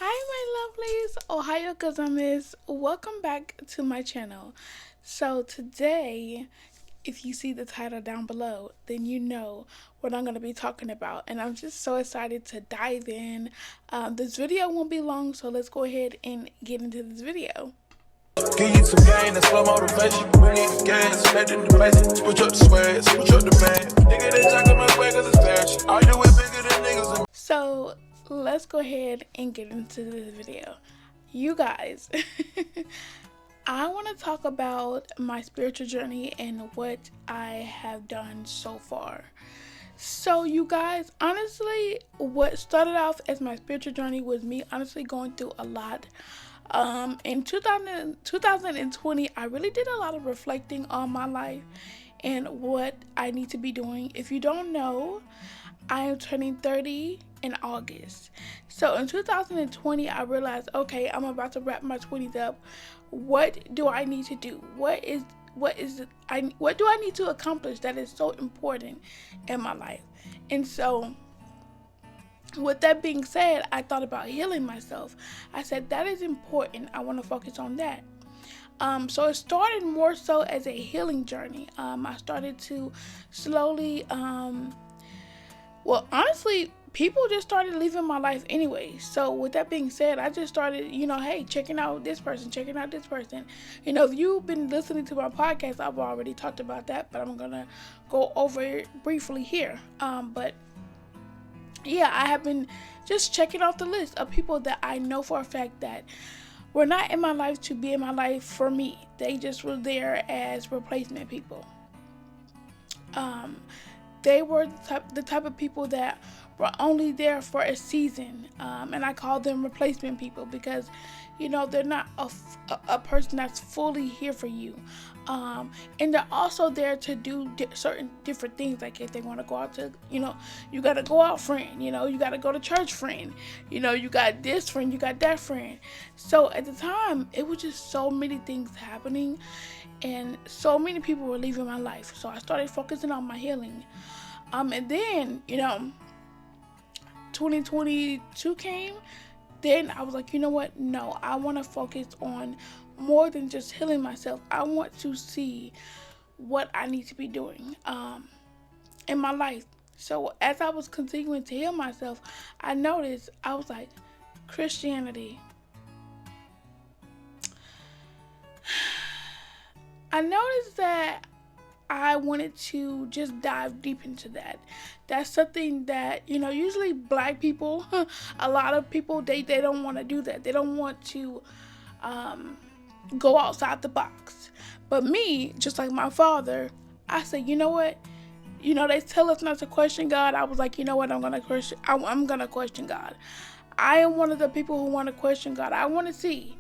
Hi, my lovelies. Ohio Gazamis. Welcome back to my channel. So, today, if you see the title down below, then you know what I'm going to be talking about. And I'm just so excited to dive in. This video won't be long, so let's go ahead and get into this video. Give you some gain, that's slow motivation. We need the gas, head in the basic. Switch up the swag, switch up the band. Nigga, they talking my swag cause it's fashion. All you do is bigger than niggas. So, let's go ahead and get into this video. You guys, I want to talk about my spiritual journey and what I have done so far. So, you guys, honestly, what started off as my spiritual journey was me honestly going through a lot. In 2020, I really did a lot of reflecting on my life and what I need to be doing. If you don't know, I am turning 30 in August. So in 2020, I realized, okay, I'm about to wrap my 20s up. What do I need to do? What do I need to accomplish that is so important in my life? And so, with that being said, I thought about healing myself. I said that is important. I want to focus on that. So it started more so as a healing journey. I started to slowly, honestly, people just started leaving my life anyway. So with that being said, I just started, hey, checking out this person, checking out this person. If you've been listening to my podcast, I've already talked about that, but I'm going to go over it briefly here. But yeah, I have been just checking off the list of people that I know for a fact that were not in my life to be in my life for me. They just were there as replacement people. They were the type of people that were only there for a season, and I call them replacement people because, they're not a person that's fully here for you, and they're also there to do certain different things. Like if they want to go out to, you got to go out friend, you got to go to church friend, you got this friend, you got that friend. So at the time, it was just so many things happening, and so many people were leaving my life. So I started focusing on my healing. And then, 2022 came. Then I was like, you know what? No, I want to focus on more than just healing myself. I want to see what I need to be doing in my life. So as I was continuing to heal myself, I noticed, I was like, Christianity. I noticed that I wanted to just dive deep into that. That's something that, usually black people, a lot of people, they don't want to do that. They don't want to go outside the box. But me, just like my father, I said, you know what? They tell us not to question God. I was like, you know what? I'm gonna question God. I am one of the people who want to question God. I want to see.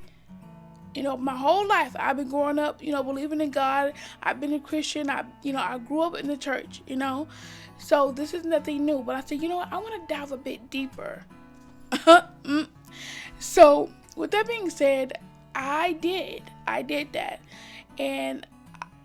My whole life I've been growing up, believing in God. I've been a Christian. I grew up in the church, So this is nothing new. But I said, you know what? I want to dive a bit deeper. So with that being said, I did that. And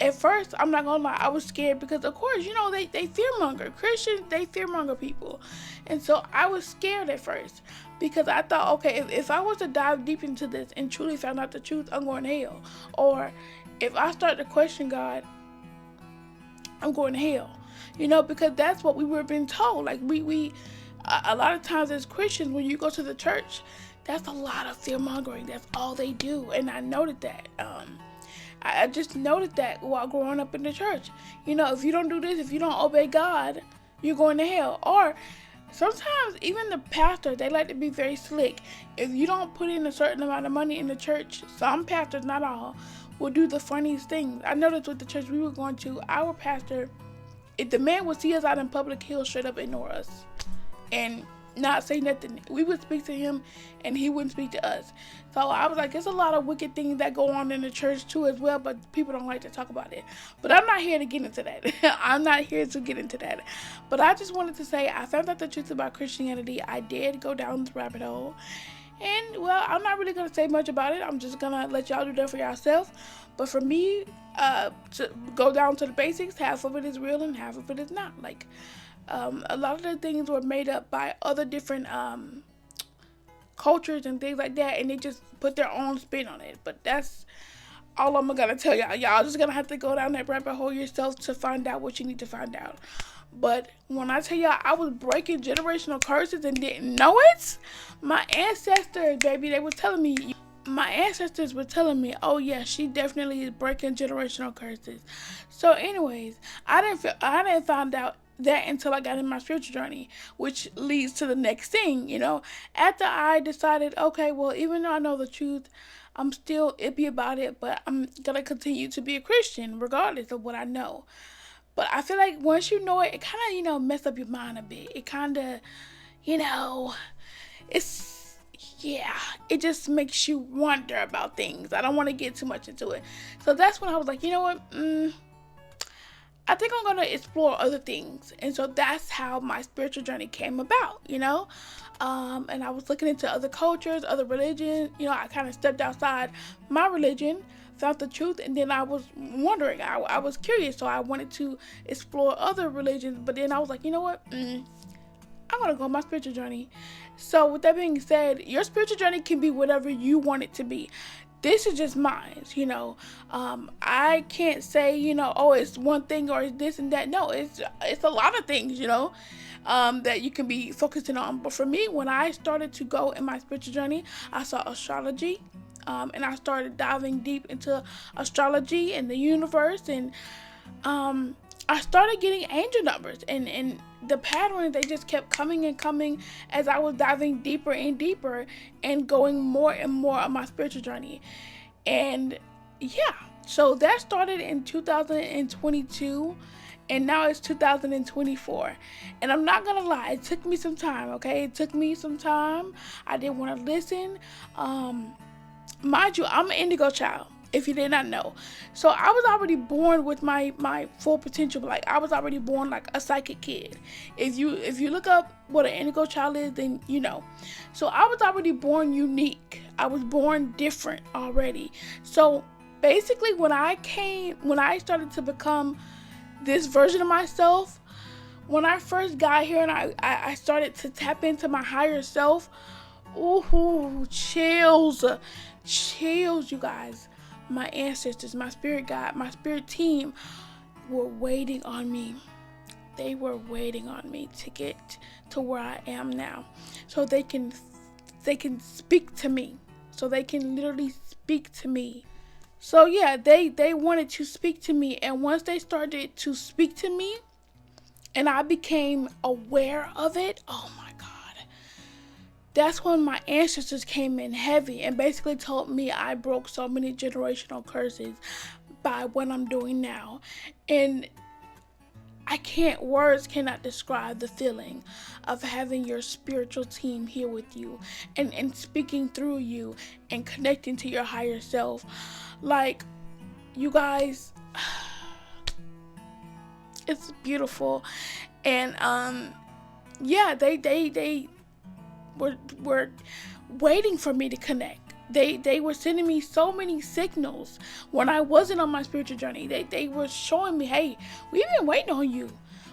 at first, I'm not gonna lie, I was scared because, of course, they fearmonger. Christians, they fearmonger people. And so I was scared at first because I thought, okay, if I was to dive deep into this and truly found out the truth, I'm going to hell. Or if I start to question God, I'm going to hell. Because that's what we were being told. Like, we a lot of times as Christians, when you go to the church, that's a lot of fearmongering. That's all they do. And I noted that. I just noted that while growing up in the church. If you don't do this, if you don't obey God, you're going to hell. Or sometimes even the pastor, they like to be very slick. If you don't put in a certain amount of money in the church, some pastors, not all, will do the funniest things. I noticed with the church we were going to, our pastor, if the man would see us out in public, he'll straight up ignore us and not say nothing. We would speak to him and he wouldn't speak to us. So I was like, there's a lot of wicked things that go on in the church too as well, but people don't like to talk about it. But I'm not here to get into that. I'm not here to get into that. But I just wanted to say I found out the truth about Christianity. I did go down the rabbit hole. And, well, I'm not really going to say much about it. I'm just going to let y'all do that for yourself. But for me, to go down to the basics, half of it is real and half of it is not. Like, a lot of the things were made up by other different cultures and things like that, and they just put their own spin on it. But that's all I'm gonna tell y'all. Y'all just gonna have to go down that rabbit hole yourself to find out what you need to find out. But when I tell y'all I was breaking generational curses and didn't know it, my ancestors, baby, they were telling me. My ancestors were telling me, oh yeah, she definitely is breaking generational curses. So anyways, I didn't find out that until I got in my spiritual journey, which leads to the next thing, After I decided, okay, well, even though I know the truth, I'm still iffy about it, but I'm gonna continue to be a Christian regardless of what I know. But I feel like once you know it, it kind of, mess up your mind a bit. It kind of, it just makes you wonder about things. I don't want to get too much into it. So that's when I was like, you know what? I think I'm going to explore other things. And so that's how my spiritual journey came about, And I was looking into other cultures, other religions. I kind of stepped outside my religion, found the truth, and then I was wondering. I was curious, so I wanted to explore other religions. But then I was like, you know what? I'm going to go on my spiritual journey. So with that being said, your spiritual journey can be whatever you want it to be. This is just mine, I can't say, oh, it's one thing or it's this and that. No, it's a lot of things, that you can be focusing on. But for me, when I started to go in my spiritual journey, I saw astrology, and I started diving deep into astrology and the universe, and I started getting angel numbers, and the pattern, they just kept coming and coming as I was diving deeper and deeper and going more and more on my spiritual journey. And yeah, so that started in 2022, and now it's 2024. And I'm not gonna lie, it took me some time, okay? It took me some time. I didn't want to listen. Mind you, I'm an indigo child, if you did not know. So I was already born with my full potential. Like, I was already born like a psychic kid. If you look up what an indigo child is, then you know. So I was already born unique. I was born different already. So basically when I started to become this version of myself, when I first got here and I started to tap into my higher self, ooh, chills, you guys. My ancestors, my spirit guide, my spirit team were waiting on me. They were waiting on me to get to where I am now, so they can speak to me. So they can literally speak to me. So yeah, they wanted to speak to me, and once they started to speak to me, and I became aware of it, oh my God. That's when my ancestors came in heavy and basically told me I broke so many generational curses by what I'm doing now. And words cannot describe the feeling of having your spiritual team here with you and speaking through you and connecting to your higher self. Like, you guys, it's beautiful. And yeah, they were waiting for me to connect. They were sending me so many signals when I wasn't on my spiritual journey. They were showing me, hey, we've been waiting on you.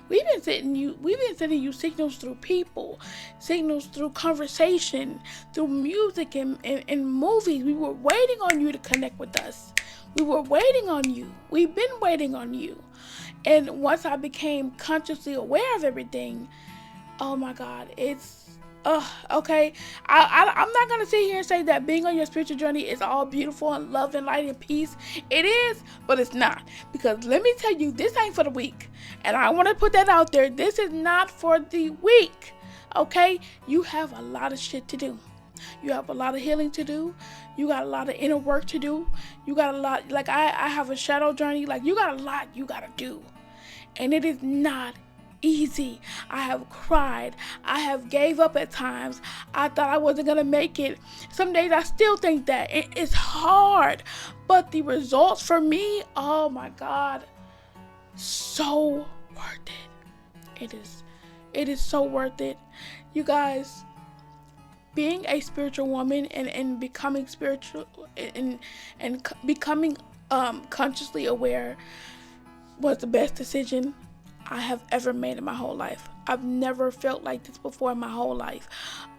We've been sending you signals through people, signals through conversation, through music and movies. We were waiting on you to connect with us. We were waiting on you. We've been waiting on you. And once I became consciously aware of everything, oh my God, it's okay. I'm not gonna sit here and say that being on your spiritual journey is all beautiful and love and light and peace. It is, but it's not. Because let me tell you, this ain't for the weak. And I want to put that out there. This is not for the weak. Okay? You have a lot of shit to do. You have a lot of healing to do. You got a lot of inner work to do. You got a lot, like I have a shadow journey. Like, you got a lot you gotta do. And it is not easy. I have cried. I have gave up at times. I thought I wasn't gonna make it. Some days I still think that it's hard, but the results for me, oh my God, so worth it. It is so worth it. You guys, being a spiritual woman and becoming spiritual and becoming consciously aware was the best decision I have ever made in my whole life. I've never felt like this before in my whole life.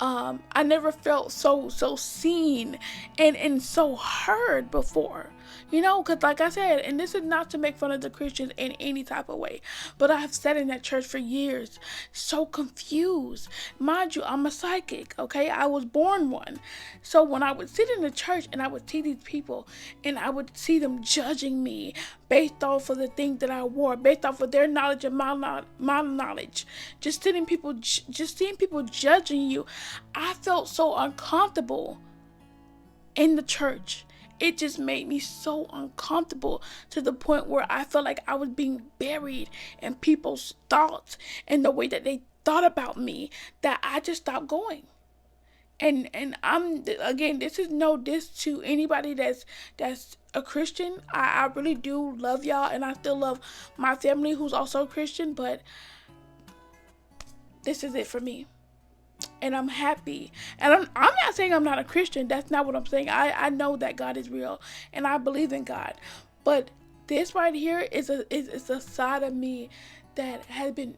I never felt so seen and so heard before. You know, because like I said, and this is not to make fun of the Christians in any type of way, but I've sat in that church for years, so confused. Mind you, I'm a psychic, okay? I was born one. So when I would sit in the church and I would see these people and I would see them judging me based off of the things that I wore, based off of their knowledge and my knowledge, just seeing people judging you, I felt so uncomfortable in the church. It just made me so uncomfortable to the point where I felt like I was being buried in people's thoughts and the way that they thought about me, that I just stopped going. And I'm, again, this is no diss to anybody that's a Christian. I really do love y'all, and I still love my family who's also Christian, but this is it for me. And I'm happy. And I'm not saying I'm not a Christian. That's not what I'm saying. I know that God is real and I believe in God. But this right here is a side of me that has been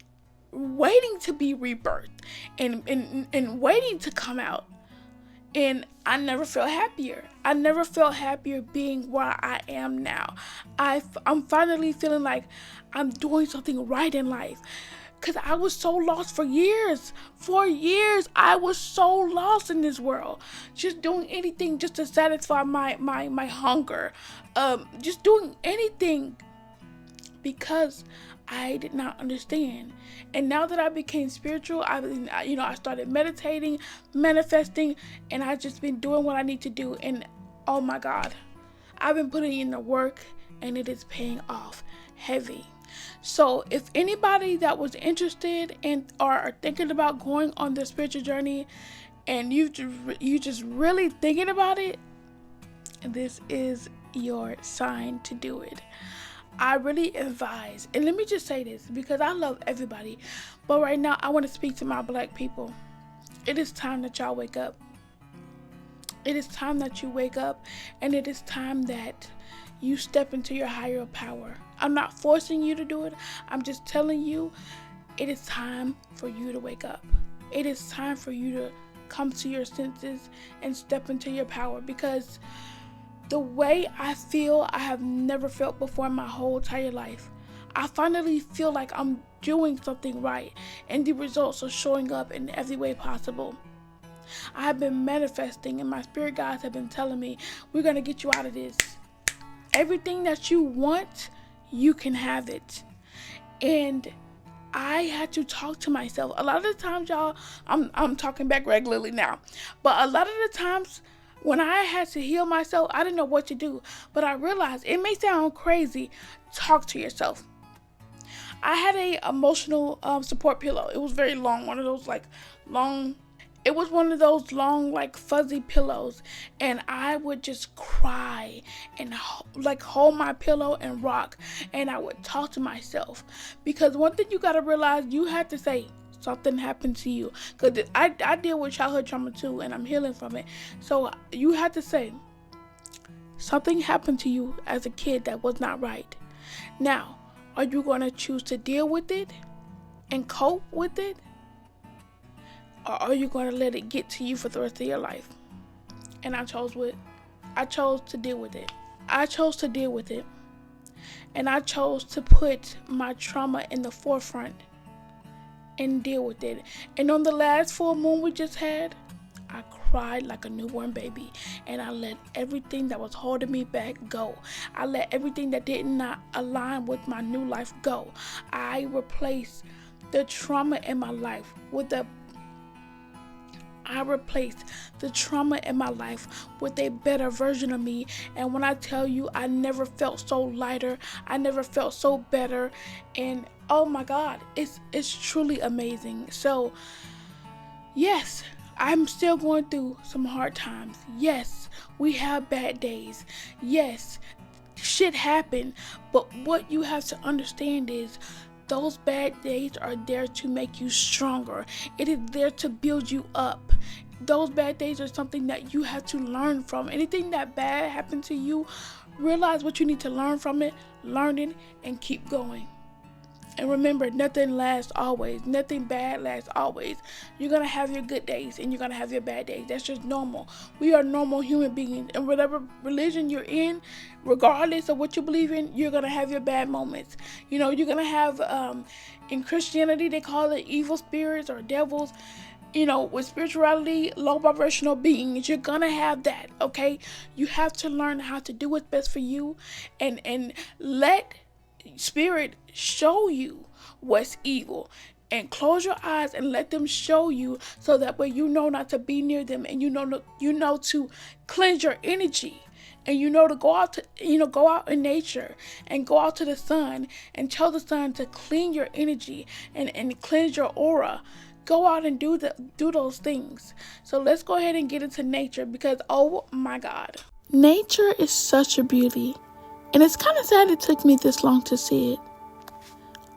waiting to be rebirthed and waiting to come out. And I never felt happier. I never felt happier being where I am now. I'm finally feeling like I'm doing something right in life. Because I was so lost for years. For years, I was so lost in this world. Just doing anything just to satisfy my hunger. Just doing anything because I did not understand. And now that I became spiritual, I started meditating, manifesting, and I've just been doing what I need to do. And oh my God, I've been putting in the work and it is paying off heavy. So if anybody that was interested in or are thinking about going on the spiritual journey and you just really thinking about it, this is your sign to do it. I really advise, and let me just say this because I love everybody, but right now I want to speak to my Black people. It is time that y'all wake up. It is time that you wake up, and it is time that you step into your higher power. I'm not forcing you to do it. I'm just telling you, it is time for you to wake up. It is time for you to come to your senses and step into your power, because the way I feel, I have never felt before in my whole entire life. I finally feel like I'm doing something right, and the results are showing up in every way possible. I have been manifesting, and my spirit guides have been telling me, we're going to get you out of this. Everything that you want, you can have it. And I had to talk to myself. A lot of the times, y'all, I'm talking back regularly now, but a lot of the times when I had to heal myself, I didn't know what to do. But I realized, it may sound crazy, talk to yourself. I had a emotional support pillow. It was very long, one of those long fuzzy pillows, and I would just cry and hold my pillow and rock, and I would talk to myself, because one thing you gotta realize, you have to say something happened to you, because I deal with childhood trauma too, and I'm healing from it. So you have to say something happened to you as a kid that was not right. Now, are you going to choose to deal with it and cope with it? Or are you going to let it get to you for the rest of your life? And I chose to deal with it. I chose to deal with it. And I chose to put my trauma in the forefront and deal with it. And on the last full moon we just had, I cried like a newborn baby. And I let everything that was holding me back go. I let everything that did not align with my new life go. I replaced the trauma in my life with a better version of me. And when I tell you, I never felt so lighter, I never felt so better, and oh my God, it's truly amazing. So yes, I'm still going through some hard times. Yes, we have bad days. Yes, shit happened, but what you have to understand is, those bad days are there to make you stronger. It is there to build you up. Those bad days are something that you have to learn from. Anything that bad happened to you, realize what you need to learn from it, learn it, and keep going. And remember, nothing lasts always. Nothing bad lasts always. You're going to have your good days and you're going to have your bad days. That's just normal. We are normal human beings. And whatever religion you're in, regardless of what you believe in, you're going to have your bad moments. You know, you're going to have, in Christianity, they call it evil spirits or devils. You know, with spirituality, low vibrational beings, you're gonna have that, okay? You have to learn how to do what's best for you and let spirit show you what's evil. And close your eyes and let them show you, so that way you know not to be near them, and you know to cleanse your energy. And you know to go out to, go out in nature and go out to the sun and tell the sun to clean your energy and cleanse your aura. Go out and do those things. So let's go ahead and get into nature, because oh my God, nature is such a beauty, and it's kind of sad it took me this long to see it.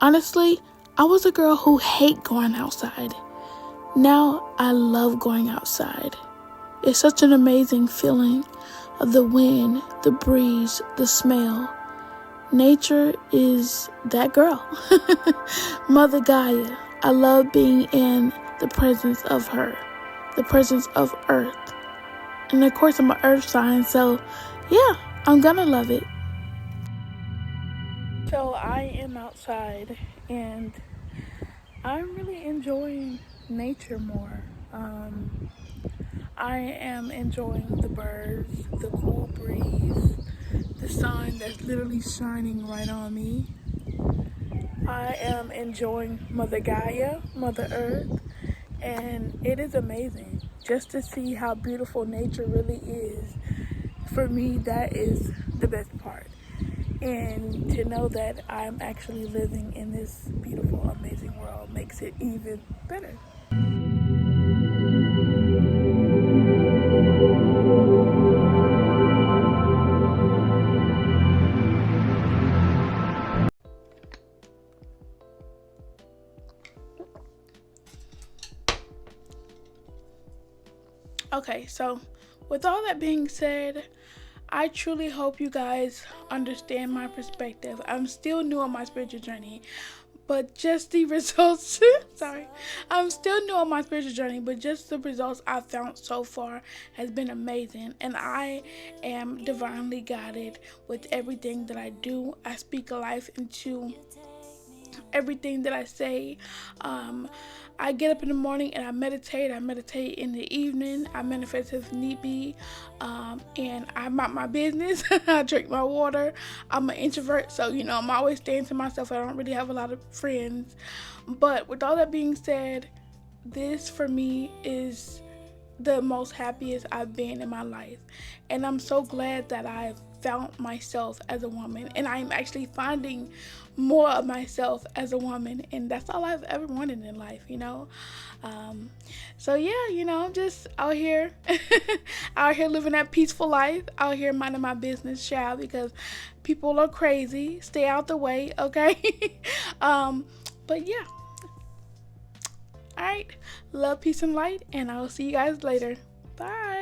Honestly, I was a girl who hated going outside. Now I love going outside. It's such an amazing feeling of the wind, the breeze, the smell. Nature is that girl. Mother Gaia. I love being in the presence of her, the presence of Earth. And of course, I'm an Earth sign, so yeah, I'm gonna love it. So I am outside, and I'm really enjoying nature more. I am enjoying the birds, the cool breeze, the sun that's literally shining right on me. I am enjoying Mother Gaia, Mother Earth, and it is amazing just to see how beautiful nature really is. For me, that is the best part. And to know that I'm actually living in this beautiful, amazing world makes it even better. Okay, so with all that being said, I truly hope you guys understand my perspective. I'm still new on my spiritual journey, but just the results, I'm still new on my spiritual journey, but just the results I've found so far has been amazing. And I am divinely guided with everything that I do. I speak life into everything that I say. I get up in the morning and I meditate in the evening, I manifest if need be, and I mind my business. I drink my water. I'm an introvert, so I'm always staying to myself. I don't really have a lot of friends. But with all that being said, this for me is the most happiest I've been in my life, and I'm so glad that I've found myself as a woman, and I'm actually finding more of myself as a woman, and that's all I've ever wanted in life. So yeah, I'm just out here out here living that peaceful life, out here minding my business, child, because people are crazy. Stay out the way, okay? But yeah, all right, love, peace, and light, and I'll see you guys later. Bye.